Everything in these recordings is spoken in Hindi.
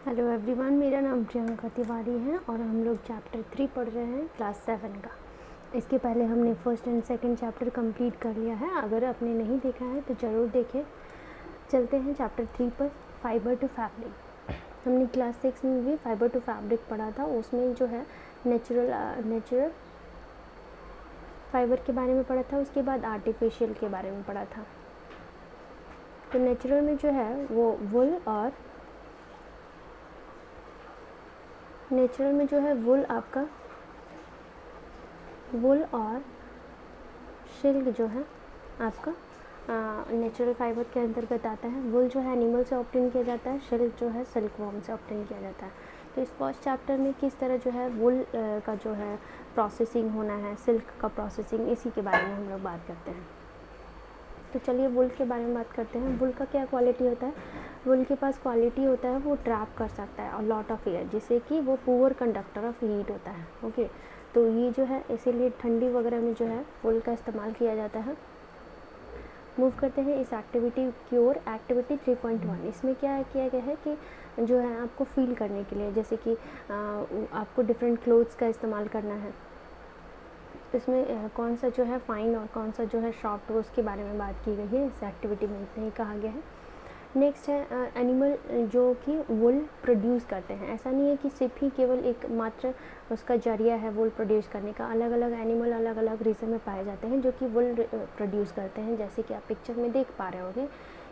हेलो एवरीवन, मेरा नाम प्रियंका तिवारी है और हम लोग चैप्टर 3 पढ़ रहे हैं क्लास 7 का। इसके पहले हमने first and second chapter complete कर लिया है। अगर आपने नहीं देखा है तो ज़रूर देखें। चलते हैं चैप्टर 3 पर, फाइबर टू फैब्रिक। हमने क्लास 6 में भी फाइबर टू फैब्रिक पढ़ा था। उसमें जो है नेचुरल फाइबर के बारे में पढ़ा था, उसके बाद आर्टिफिशियल के बारे में पढ़ा था। तो नेचुरल में जो है वो वुल और नेचुरल में जो है वुल और सिल्क जो है आपका नेचुरल फाइबर के अंतर्गत आता है। वुल जो है एनिमल से ऑब्टेन किया जाता है, सिल्क जो है सिल्क वॉर्म से ऑब्टेन किया जाता है। तो इस फर्स्ट चैप्टर में किस तरह जो है वुल का जो है प्रोसेसिंग होना है, सिल्क का प्रोसेसिंग, इसी के बारे में हम लोग बात करते हैं। तो चलिए वुल के बारे में बात करते हैं। वुल का क्या क्वालिटी होता है? वुल के पास क्वालिटी होता है वो ट्रैप कर सकता है और लॉट ऑफ एयर, जिससे कि वो पुअर कंडक्टर ऑफ हीट होता है। ओके, तो ये जो है इसीलिए ठंडी वगैरह में जो है वुल का इस्तेमाल किया जाता है। मूव करते हैं इस एक्टिविटी की ओर। एक्टिविटी 3.1, इसमें क्या किया गया है कि जो है आपको फील करने के लिए, जैसे कि आपको डिफरेंट क्लोथ्स का इस्तेमाल करना है। इसमें कौन सा जो है फाइन और कौन सा जो है सॉफ्ट, उसके बारे में बात की गई है। इस एक्टिविटी में इतना ही कहा गया है। नेक्स्ट है एनिमल जो कि वुल प्रोड्यूस करते हैं। ऐसा नहीं है कि सिर्फ ही केवल एक मात्र उसका जरिया है वुल प्रोड्यूस करने का। अलग अलग एनिमल अलग अलग रीजन में पाए जाते हैं जो कि वुल प्रोड्यूस करते हैं, जैसे कि आप पिक्चर में देख पा रहे होंगे।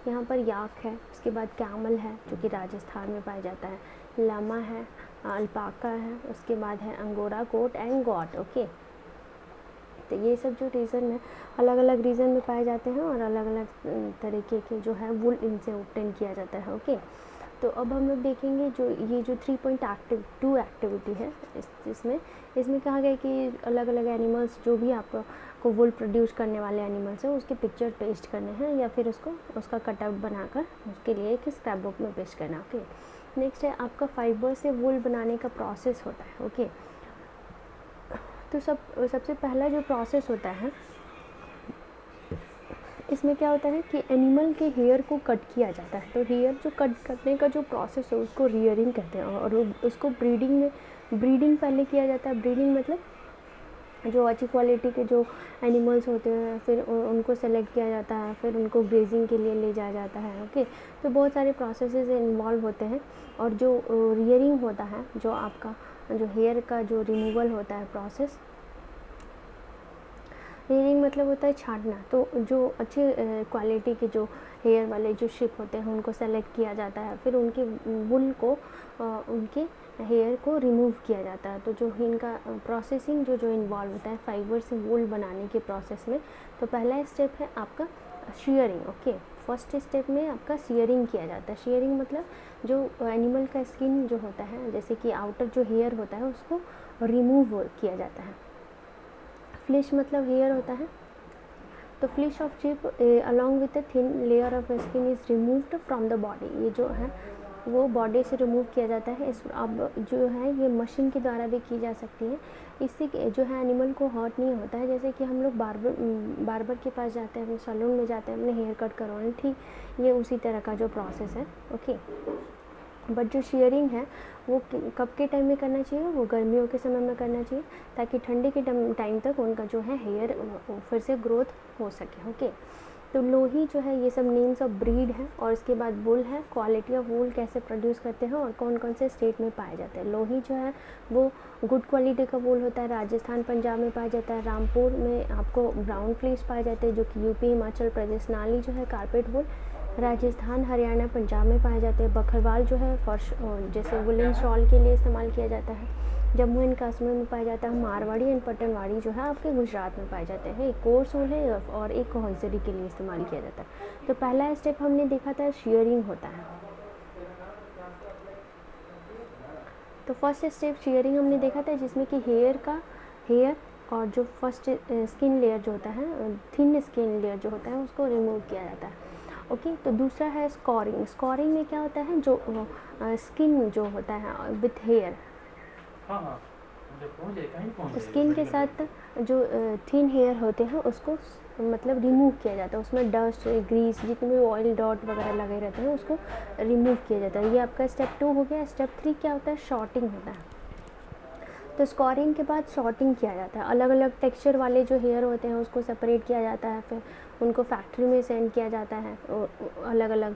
यहाँ पर याक है, उसके बाद कैमल है जो कि राजस्थान में पाया जाता है, लामा है, अल्पाका है, उसके बाद है angora goat and goat. Okay, तो ये सब जो रीज़न है अलग अलग रीज़न में पाए जाते हैं और अलग अलग तरीके के जो है वुल इनसे ऑब्टेन किया जाता है। ओके, तो अब हम लोग देखेंगे जो ये जो 3.2 एक्टिविटी है, इसमें कहा गया कि अलग अलग एनिमल्स जो भी आपको वुल प्रोड्यूस करने वाले एनिमल्स हैं उसके पिक्चर पेस्ट करने हैं या फिर उसका कटआउट बनाकर उसके लिए एक स्क्रैप बुक में पेस्ट करना। ओके, नेक्स्ट है आपका फाइबर से वुल बनाने का प्रोसेस होता है। ओके, तो सबसे पहला जो प्रोसेस होता है इसमें क्या होता है कि एनिमल के हेयर को कट किया जाता है। तो हेयर जो कट करने का जो प्रोसेस है उसको रियरिंग कहते हैं और उसको ब्रीडिंग पहले किया जाता है। ब्रीडिंग मतलब जो अच्छी क्वालिटी के जो एनिमल्स होते हैं फिर उनको सेलेक्ट किया जाता है, फिर उनको ग्रेजिंग के लिए ले जाया जाता है। ओके, तो बहुत सारे प्रोसेसेस इन्वॉल्व होते हैं और जो रियरिंग होता है, जो आपका जो हेयर का जो रिमूवल होता है प्रोसेस, हेयरिंग मतलब होता है छांटना। तो जो अच्छे क्वालिटी के जो हेयर वाले जो शिप होते हैं उनको सेलेक्ट किया जाता है, फिर उनके वुल को उनके हेयर को रिमूव किया जाता है। तो जो इनका प्रोसेसिंग जो इन्वॉल्व होता है फाइबर से वुल बनाने के प्रोसेस में, तो पहला स्टेप है आपका शेयरिंग। ओके, फर्स्ट स्टेप में आपका शेयरिंग किया जाता है। शेयरिंग मतलब जो एनिमल का स्किन जो होता है, जैसे कि आउटर जो हेयर होता है उसको रिमूव किया जाता है। फ्लिश मतलब हेयर होता है। तो फ्लिश of chip along with a thin layer of skin is removed from the body. ये जो है वो बॉडी से रिमूव किया जाता है। इस अब जो है ये मशीन के द्वारा भी की जा सकती है। इससे जो है एनिमल को हर्ट नहीं होता है। जैसे कि हम लोग बार्बर के पास जाते हैं, अपने सैलून में जाते हैं अपने हेयर कट करवाने, ठीक ये उसी तरह का जो प्रोसेस है। ओके, बट जो शेयरिंग है वो कब के टाइम में करना चाहिए? वो गर्मियों के समय में करना चाहिए, ताकि ठंडी के टाइम तक उनका जो है हेयर फिर से ग्रोथ हो सके। ओके, तो लोही जो है ये सब नेम्स ऑफ ब्रीड है और इसके बाद वुल है, क्वालिटी ऑफ वुल कैसे प्रोड्यूस करते हैं और कौन कौन से स्टेट में पाए जाते हैं। लोही जो है वो गुड क्वालिटी का वुल होता है, राजस्थान पंजाब में पाया जाता है। रामपुर में आपको ब्राउन फ्लीस पाए जाते हैं जो कि यूपी हिमाचल प्रदेश। नाली जो है कारपेट वुल राजस्थान हरियाणा पंजाब में पाए जाते हैं। बकरवाल जो है फर्श जैसे वुलन शॉल के लिए इस्तेमाल किया जाता है, जम्मू एंड कश्मीर में पाया जाता है। मारवाड़ी एंड पटनवाड़ी जो है आपके गुजरात में पाए जाते हैं। एक कोर्स वुल है और एक हॉइजरी के लिए इस्तेमाल किया जाता है। तो पहला स्टेप हमने देखा था शेयरिंग होता है। तो फर्स्ट स्टेप शेयरिंग हमने देखा था, जिसमें कि हेयर और जो फर्स्ट स्किन लेयर जो होता है, थिन स्किन लेयर जो होता है उसको रिमूव किया जाता है। ओके, तो दूसरा है स्कोरिंग। स्कोरिंग में क्या होता है, जो स्किन जो होता है विथ हेयर, स्किन के साथ जो थिन हेयर होते हैं उसको मतलब रिमूव किया जाता है, उसमें डस्ट ग्रीस जितने भी ऑयल डॉट वगैरह लगे रहते हैं उसको रिमूव किया जाता है। ये आपका स्टेप 2 हो गया। स्टेप 3 क्या होता है, शॉर्टिंग होता है। तो स्कोरिंग के बाद शॉर्टिंग किया जाता है, अलग अलग टेक्सचर वाले जो हेयर होते हैं उसको सेपरेट किया जाता है, फिर उनको फैक्ट्री में सेंड किया जाता है अलग अलग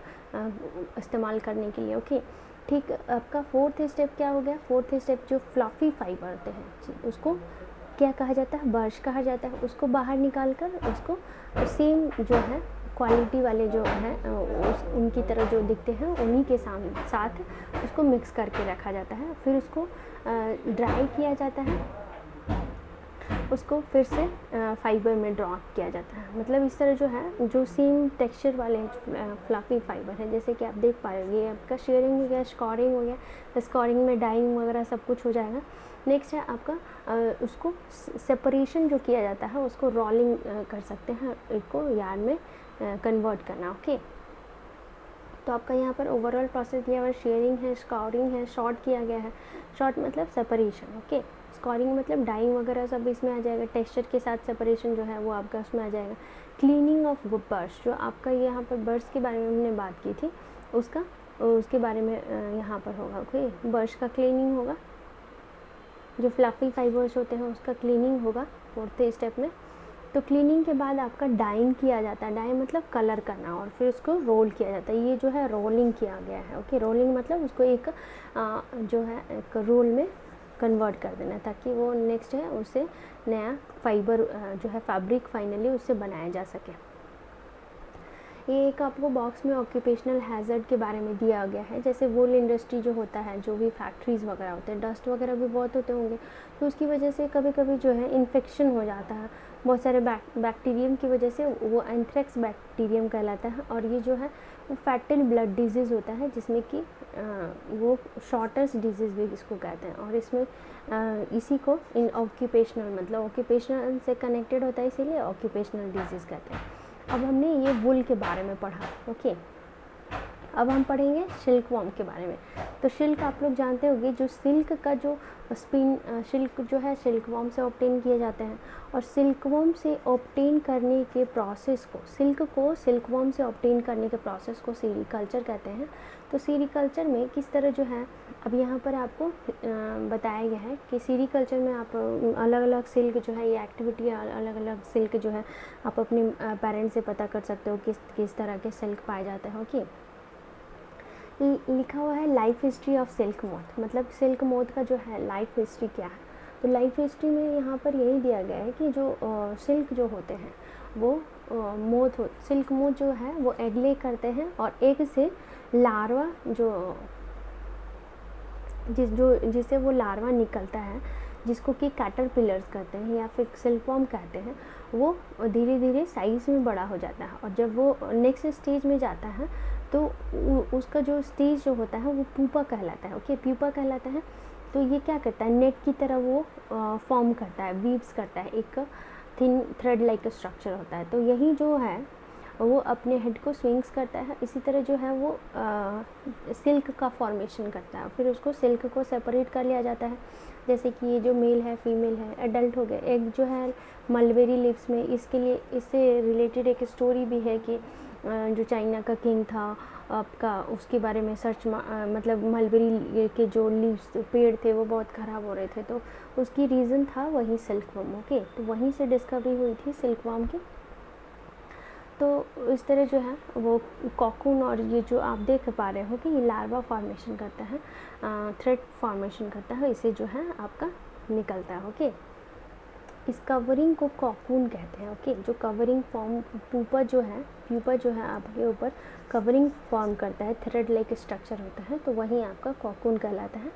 इस्तेमाल करने के लिए। ओके, ठीक। आपका फोर्थ स्टेप क्या हो गया, फोर्थ स्टेप जो फ्लफी फाइबर होते हैं उसको क्या कहा जाता है, बर्श कहा जाता है। उसको बाहर निकाल कर उसको सेम जो है क्वालिटी वाले जो हैं उनकी तरह जो दिखते हैं उन्हीं के साथ उसको मिक्स करके रखा जाता है। फिर उसको ड्राई किया जाता है, उसको फिर से फाइबर में ड्रॉ किया जाता है। मतलब इस तरह जो है जो सेम टेक्सचर वाले फ्लफी फाइबर है, जैसे कि आप देख पा रहे हो, ये आपका शेयरिंग हो गया, स्कोरिंग हो गया। स्कोरिंग में डाइंग वगैरह सब कुछ हो जाएगा। नेक्स्ट है आपका उसको सेपरेशन जो किया जाता है उसको रोलिंग कर सकते हैं, इसको यार्न में कन्वर्ट करना। ओके, तो आपका यहाँ पर ओवरऑल प्रोसेस दिया हुआ है, शेयरिंग है, स्कोरिंग है, शॉर्ट किया गया है। शॉर्ट मतलब सेपरेशन, ओके। स्कोरिंग मतलब डाइंग वगैरह सब इसमें आ जाएगा, टेक्सचर के साथ सेपरेशन जो है वो आपका उसमें आ जाएगा। क्लीनिंग ऑफ बर्ड्स, जो आपका यहाँ पर बर्ड्स के बारे में हमने बात की थी उसके बारे में यहाँ पर होगा। ओके, बर्ड्स का क्लीनिंग होगा, जो फ्लफी फाइबर्स होते हैं उसका क्लीनिंग होगा फोर्थ स्टेप में। तो क्लीनिंग के बाद आपका डाइंग किया जाता है, डाइंग मतलब कलर करना, और फिर उसको रोल किया जाता है। ये जो है रोलिंग किया गया है। ओके, रोलिंग मतलब उसको एक जो है एक रोल में कन्वर्ट कर देना ताकि वो नेक्स्ट है उससे नया फाइबर जो है फैब्रिक फाइनली उससे बनाया जा सके। ये एक आपको बॉक्स में ऑक्यूपेशनल हैज़र्ड के बारे में दिया गया है, जैसे वूल इंडस्ट्री जो होता है, जो भी फैक्ट्रीज़ वगैरह होते हैं, डस्ट वगैरह भी बहुत होते होंगे, तो उसकी वजह से कभी कभी जो है इन्फेक्शन हो जाता है बहुत सारे बैक्टीरियम की वजह से, वो एंथ्रेक्स बैक्टीरियम कहलाता है। और ये जो है वो फैटल ब्लड डिजीज़ होता है, जिसमें कि वो शॉर्टर्स डिजीज़ भी इसको कहते हैं। और इसमें इसी को इन ऑक्यूपेशनल मतलब ऑक्यूपेशनल से कनेक्टेड होता है, इसीलिए ऑक्यूपेशनल डिजीज़ कहते हैं। अब हमने ये वुल के बारे में पढ़ा। ओके, अब हम पढ़ेंगे सिल्क वॉर्म के बारे में। तो सिल्क आप लोग जानते होंगे, जो सिल्क का जो स्पिन सिल्क जो है सिल्क वॉर्म से ऑब्टेन किए जाते हैं। और सिल्क वॉर्म से ऑब्टेन करने के प्रोसेस को सिल्क वॉर्म से ऑब्टेन करने के प्रोसेस को सेरीकल्चर कहते हैं। तो सेरीकल्चर में किस तरह जो है, अब यहाँ पर आपको बताया गया है कि सेरीकल्चर में आप अलग अलग सिल्क जो है, ये एक्टिविटी अलग अलग सिल्क जो है आप अपने पेरेंट्स से पता कर सकते हो किस तरह के सिल्क पाए जाते हैं। ओके, लिखा हुआ है life history of silk moth, मतलब सिल्क मोथ का जो है लाइफ हिस्ट्री क्या है। तो लाइफ हिस्ट्री में यहाँ पर यही दिया गया है कि जो सिल्क जो होते हैं वो सिल्क मोथ जो है वो एग ले करते हैं, और एग से लार्वा जिससे वो लार्वा निकलता है, जिसको कि कैटरपिलर्स कहते हैं या फिर सिल्कवॉर्म कहते हैं, वो धीरे धीरे साइज़ में बड़ा हो जाता है। और जब वो नेक्स्ट स्टेज में जाता है तो उसका जो स्टेज जो होता है वो प्यूपा कहलाता है। ओके, प्यूपा कहलाता है। तो ये क्या करता है, नेट की तरह वो फॉर्म करता है, वीव्स करता है, एक थिन थ्रेड लाइक स्ट्रक्चर होता है। तो यही जो है वो अपने हेड को स्विंग्स करता है, इसी तरह जो है वो सिल्क का फॉर्मेशन करता है। फिर उसको सिल्क को सेपरेट कर लिया जाता है, जैसे कि ये जो मेल है फीमेल है, एडल्ट हो गए। एक जो है मलबेरी लीव्स में, इससे रिलेटेड एक स्टोरी भी है कि जो चाइना का किंग था आपका, उसके बारे में मतलब मलबेरी के जो लीव्स पेड़ थे वो बहुत ख़राब हो रहे थे, तो उसकी रीज़न था वही सिल्कवॉर्म। ओके, तो वहीं से डिस्कवरी हुई थी सिल्कवॉर्म की। तो इस तरह जो है वो कॉकून, और ये जो आप देख पा रहे हो कि ये लार्वा फॉर्मेशन करता है, थ्रेड फॉर्मेशन करता है, इसे जो है आपका निकलता है। ओके, इस कवरिंग को कॉकून कहते हैं। ओके, जो कवरिंग फॉर्म प्यूपा जो है आपके ऊपर कवरिंग फॉर्म करता है, थ्रेड लाइक स्ट्रक्चर होता है, तो वही आपका कॉकून कहलाता है।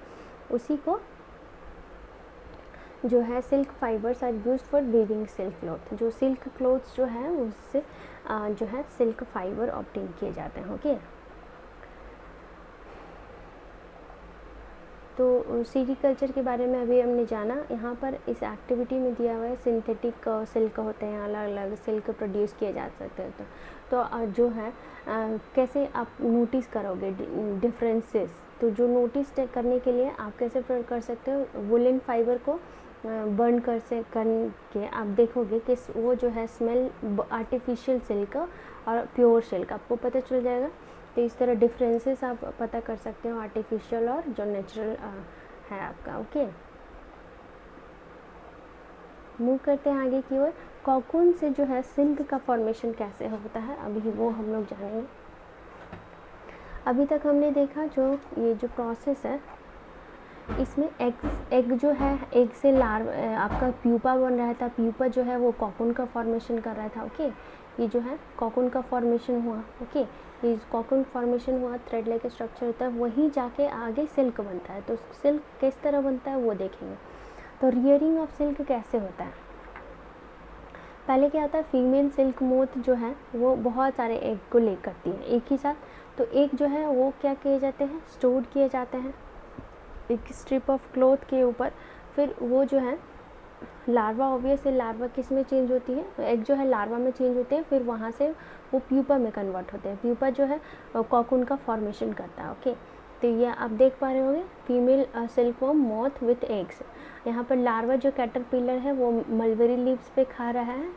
उसी को जो है silk fibres are used for weaving silk cloth, जो सिल्क क्लॉथ्स जो है उससे जो है सिल्क फाइबर ऑब्टेन किए जाते हैं। ओके, तो सेरीकल्चर के बारे में अभी हमने जाना। यहाँ पर इस एक्टिविटी में दिया हुआ है सिंथेटिक सिल्क होते हैं, अलग अलग सिल्क प्रोड्यूस किए जा सकते हैं। तो जो है कैसे आप नोटिस करोगे डिफरेंसेस, तो जो नोटिस करने के लिए आप कैसे कर सकते हो, वुलन फाइबर को बर्न करके आप देखोगे कि वो जो है स्मेल आर्टिफिशियल सिल्क और प्योर सिल्क आपको पता चल जाएगा। तो इस तरह डिफरेंसेस आप पता कर सकते हो आर्टिफिशियल और जो नेचुरल है आपका। ओके, मूव करते हैं आगे की ओर। कॉकून से जो है सिल्क का फॉर्मेशन कैसे होता है अभी वो हम लोग जानेंगे। अभी तक हमने देखा जो ये जो प्रोसेस है इसमें एग जो है, एग से लार्व आपका प्यूपा बन रहा था, प्यूपा जो है वो कॉकून का फॉर्मेशन कर रहा था। ओके, ये जो है कॉकून का फॉर्मेशन हुआ। ओके, ये कॉकून फॉर्मेशन हुआ, थ्रेड लाइक स्ट्रक्चर होता है, वहीं जाके आगे सिल्क बनता है। तो सिल्क किस तरह बनता है वो देखेंगे। तो रियरिंग ऑफ सिल्क कैसे होता है। पहले क्या होता है, फीमेल सिल्क मोथ जो है वो बहुत सारे एग को ले करती है एक ही साथ। तो एग जो है वो क्या किए जाते हैं, स्टोर किए जाते हैं एक स्ट्रिप ऑफ क्लॉथ के ऊपर। फिर वो जो है लार्वा, ऑब्वियसली लार्वा किस में चेंज होती है, एग जो है लार्वा में चेंज होते हैं, फिर वहाँ से वो प्यूपा में कन्वर्ट होते हैं। प्यूपा जो है कॉकून का फॉर्मेशन करता है। ओके, तो ये आप देख पा रहे होंगे female silkworm moth with eggs. यहाँ पर लार्वा जो कैटरपिलर है वो मलबेरी लीव्स पे खा रहा है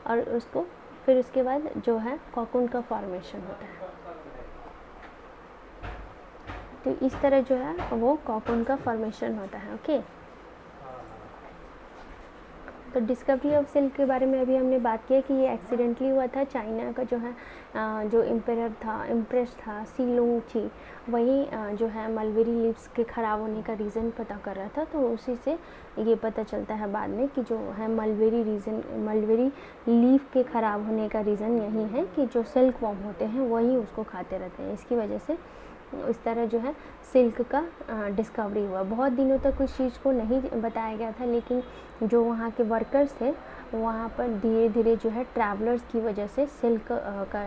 और उसको फिर उसके बाद जो है कॉकून का फॉर्मेशन होता है। तो इस तरह जो है वो कॉकून का फॉर्मेशन होता है। ओके, तो डिस्कवरी ऑफ सिल्क के बारे में अभी हमने बात किया कि ये एक्सीडेंटली हुआ था। चाइना का जो है जो इम्प्रेस था सी लुंग छी, वही जो है मलबेरी लीव्स के ख़राब होने का रीज़न पता कर रहा था। तो उसी से ये पता चलता है बाद में कि जो है मलबेरी लीफ के ख़राब होने का रीज़न यही है कि जो सिल्क वॉर्म होते हैं वही उसको खाते रहते हैं। इसकी वजह से इस तरह जो है सिल्क का डिस्कवरी हुआ। बहुत दिनों तक उस चीज़ को नहीं बताया गया था, लेकिन जो वहाँ के वर्कर्स थे वहाँ पर धीरे धीरे जो है ट्रैवलर्स की वजह से सिल्क का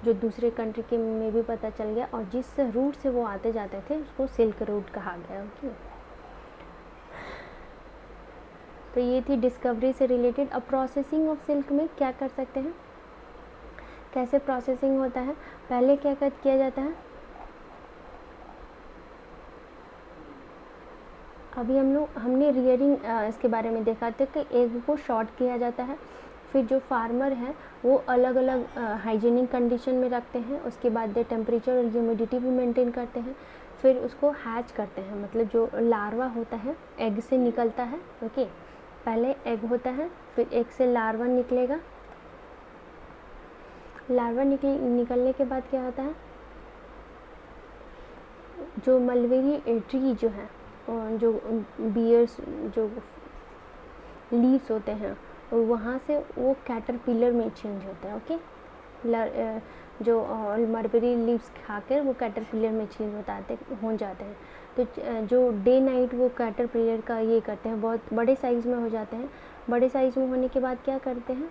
जो दूसरे कंट्री के में भी पता चल गया, और जिस रूट से वो आते जाते थे उसको सिल्क रूट कहा गया। ओके, तो ये थी डिस्कवरी से रिलेटेड। अब प्रोसेसिंग ऑफ सिल्क में क्या कर सकते हैं, कैसे प्रोसेसिंग होता है। पहले क्या किया जाता है, अभी हमने रियरिंग इसके बारे में देखा था कि एग को शॉर्ट किया जाता है। फिर जो फार्मर है वो अलग अलग हाइजीनिक कंडीशन में रखते हैं, उसके बाद टेम्परेचर और ह्यूमिडिटी भी मेंटेन करते हैं। फिर उसको हैच करते हैं, मतलब जो लार्वा होता है एग से निकलता है। ओके, पहले एग होता है, फिर एग से लार्वा निकलेगा। लार्वा निकलने के बाद क्या होता है, जो मलबेरी ट्री जो है, जो बियर्स जो लीव्स होते हैं वहाँ से वो कैटरपिलर में चेंज होता है। ओके, जो मलबेरी लीव्स खाकर वो कैटरपिलर में चेंज हो जाते हैं। तो जो डे नाइट वो कैटरपिलर का ये करते हैं, बहुत बड़े साइज़ में हो जाते हैं। बड़े साइज़ में होने के बाद क्या करते हैं,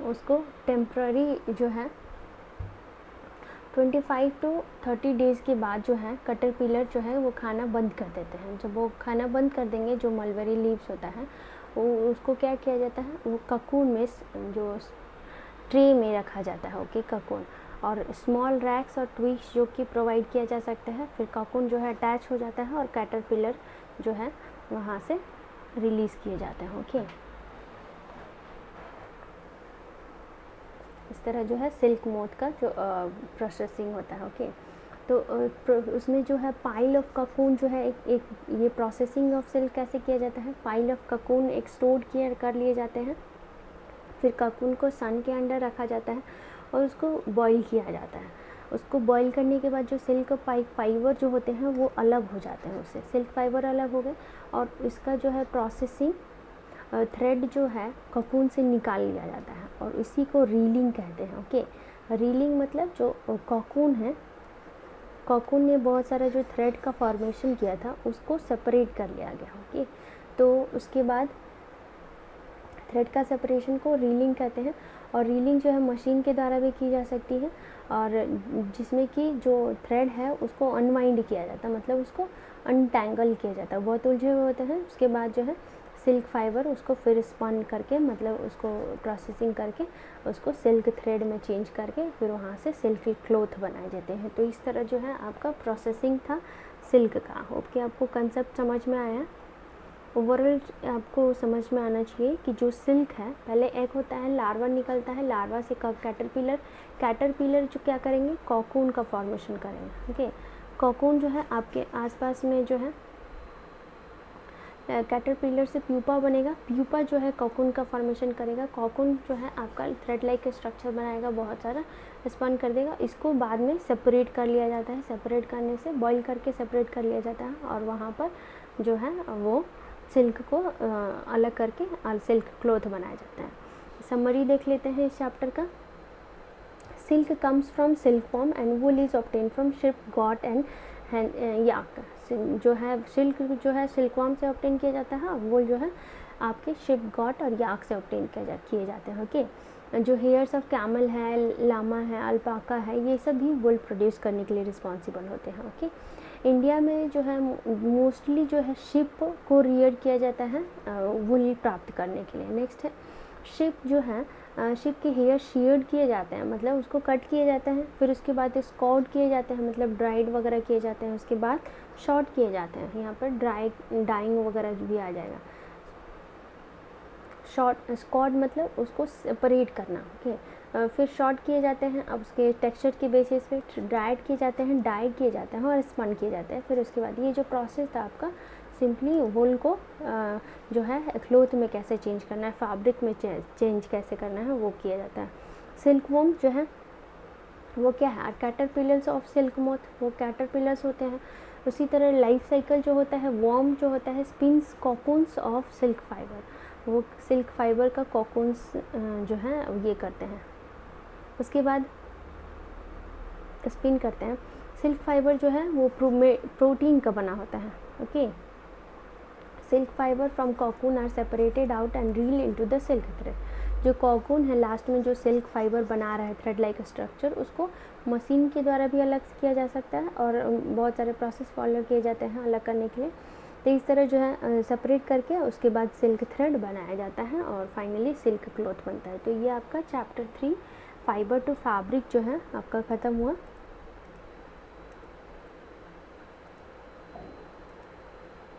उसको टेम्प्ररी जो है 25 to 30 डेज़ के बाद जो है कैटरपिलर जो है वो खाना बंद कर देते हैं। जब वो खाना बंद कर देंगे, जो मलबेरी लीव्स होता है वो उसको क्या किया जाता है, वो ककून में जो ट्रे में रखा जाता है। ओके, ककून और स्मॉल रैक्स और ट्विग्स जो कि प्रोवाइड किया जा सकता है। फिर ककून जो है अटैच हो जाता है और कैटरपिलर जो है वहाँ से रिलीज़ किए जाते हैं। ओके, इस तरह जो है सिल्क मोथ का जो प्रोसेसिंग होता है। ओके, तो उसमें जो है पाइल ऑफ ककून जो है एक ये प्रोसेसिंग ऑफ सिल्क कैसे किया जाता है, पाइल ऑफ ककून एक स्टोर कर लिए जाते हैं। फिर ककून को सन के अंडर रखा जाता है और उसको बॉईल किया जाता है। उसको बॉईल करने के बाद जो सिल्क फाइबर जो होते हैं वो अलग हो जाते हैं, उससे सिल्क फाइबर अलग हो गए और इसका जो है प्रोसेसिंग थ्रेड जो है ककून से निकाल लिया जाता है और इसी को रीलिंग कहते हैं। ओके, रीलिंग मतलब जो ककून है, ककून ने बहुत सारा जो थ्रेड का फॉर्मेशन किया था उसको सेपरेट कर लिया गया। ओके, तो उसके बाद थ्रेड का सेपरेशन को रीलिंग कहते हैं। और रीलिंग जो है मशीन के द्वारा भी की जा सकती है, और जिसमें कि जो थ्रेड है उसको अनवाइंड किया जाता है, मतलब उसको अनटैंगल किया जाता है। बहुत उलझे हुए होते हैं, उसके बाद जो है सिल्क फाइबर उसको फिर स्पन करके, मतलब उसको प्रोसेसिंग करके उसको सिल्क थ्रेड में चेंज करके फिर वहाँ से सिल्क क्लॉथ बनाए जाते हैं। तो इस तरह जो है आपका प्रोसेसिंग था सिल्क का। होप कि आपको कंसेप्ट समझ में आया। ओवरऑल आपको समझ में आना चाहिए कि जो सिल्क है, पहले एक होता है लार्वा निकलता है, लार्वा से कैटरपिलर जो क्या करेंगे, कॉकून का फॉर्मेशन करेंगे। ओके, कॉकून जो है आपके आसपास में जो है कैटरपिलर से प्यूपा बनेगा, प्यूपा जो है कॉकून का फॉर्मेशन करेगा, कॉकून जो है आपका थ्रेड लाइक स्ट्रक्चर बनाएगा, बहुत सारा स्पन कर देगा। इसको बाद में सेपरेट कर लिया जाता है, सेपरेट करने से बॉईल करके सेपरेट कर लिया जाता है और वहाँ पर जो है वो सिल्क को अलग करके सिल्क क्लॉथ बनाया जाता है। समरी देख लेते हैं इस चैप्टर का। Silk comes from silkworm and wool is obtain from sheep, goat and yak. जो है सिल्क जो है सिल्कवॉर्म से ऑब्टेन किया जाता है और वूल जो है आपके शिप, गॉट और याक से ऑब्टेन किए जाते हैं। ओके, जो हेयर्स ऑफ कैमल है, लामा है, अल्पाका है, ये सब भी वूल प्रोड्यूस करने के लिए रिस्पॉन्सिबल होते हैं। ओके, इंडिया में जो है मोस्टली जो है शिप को रियर किया जाता है वूल प्राप्त करने के लिए। नेक्स्ट है शिप जो है, शिप के हेयर शेयर्ड किए जाते हैं, मतलब उसको कट किए जाते हैं, फिर उसके बाद स्कॉर्ड किए जाते हैं, मतलब ड्राइड वगैरह किए जाते हैं, उसके बाद शॉर्ट किए जाते हैं। यहाँ पर डाइंग वगैरह भी आ जाएगा। शॉर्ट स्कॉर्ड मतलब उसको सेपरेट करना। ओके, फिर शॉर्ट किए जाते हैं, अब उसके टेक्सचर के बेसिस पे ड्राइड किए जाते हैं, डाई किए जाते हैं और स्पन किए जाते हैं। फिर उसके बाद ये जो प्रोसेस था आपका, सिंपली वूल को जो है क्लोथ में कैसे चेंज करना है, फैब्रिक में चेंज कैसे करना है, वो किया जाता है। सिल्कवॉर्म जो है वो क्या है, कैटरपिलर्स ऑफ सिल्क मोथ, वो कैटरपिलर्स होते हैं। उसी तरह लाइफ साइकिल जो होता है, वॉर्म जो होता है स्पिन्स कॉकून्स ऑफ सिल्क फाइबर, वो सिल्क फाइबर का कॉकून्स जो है ये करते हैं, उसके बाद स्पिन करते हैं। सिल्क फाइबर जो है वो प्रोटीन का बना होता है। Okay, silk fibre from cocoon are separated out and reel into the silk thread. जो कॉकून है लास्ट में जो सिल्क फाइबर बना रहा है थ्रेड लाइक स्ट्रक्चर, उसको मशीन के द्वारा भी अलग किया जा सकता है और बहुत सारे प्रोसेस फॉलो किए जाते हैं अलग करने के लिए। तो इस तरह जो है सेपरेट करके उसके बाद सिल्क थ्रेड बनाया जाता है और फाइनली सिल्क क्लॉथ बनता है। तो ये आपका चैप्टर 3 फाइबर टू फैब्रिक जो है आपका ख़त्म हुआ।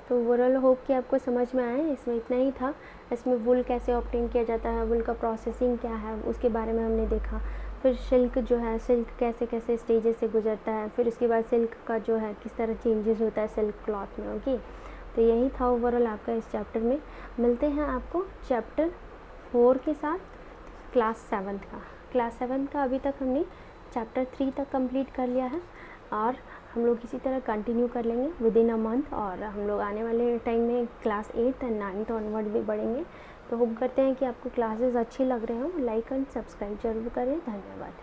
तो ओवरऑल होप कि आपको समझ में आए, इसमें इतना ही था। इसमें वुल कैसे ऑब्टेन किया जाता है, वुल का प्रोसेसिंग क्या है, उसके बारे में हमने देखा। फिर सिल्क जो है, सिल्क कैसे कैसे स्टेजेस से गुजरता है, फिर उसके बाद सिल्क का जो है किस तरह चेंजेस होता है सिल्क क्लॉथ में। ओके, तो यही था ओवरऑल आपका इस चैप्टर में। मिलते हैं आपको चैप्टर 4 के साथ क्लास 7 का। क्लास 7 का अभी तक हमने चैप्टर 3 तक कंप्लीट कर लिया है और हम लोग इसी तरह कंटिन्यू कर लेंगे विद इन अ मंथ, और हम लोग आने वाले टाइम में क्लास 8 एंड 9 ऑनवर्ड भी बढ़ेंगे। तो होप करते हैं कि आपको क्लासेस अच्छी लग रहे हो। लाइक एंड सब्सक्राइब जरूर करें। धन्यवाद।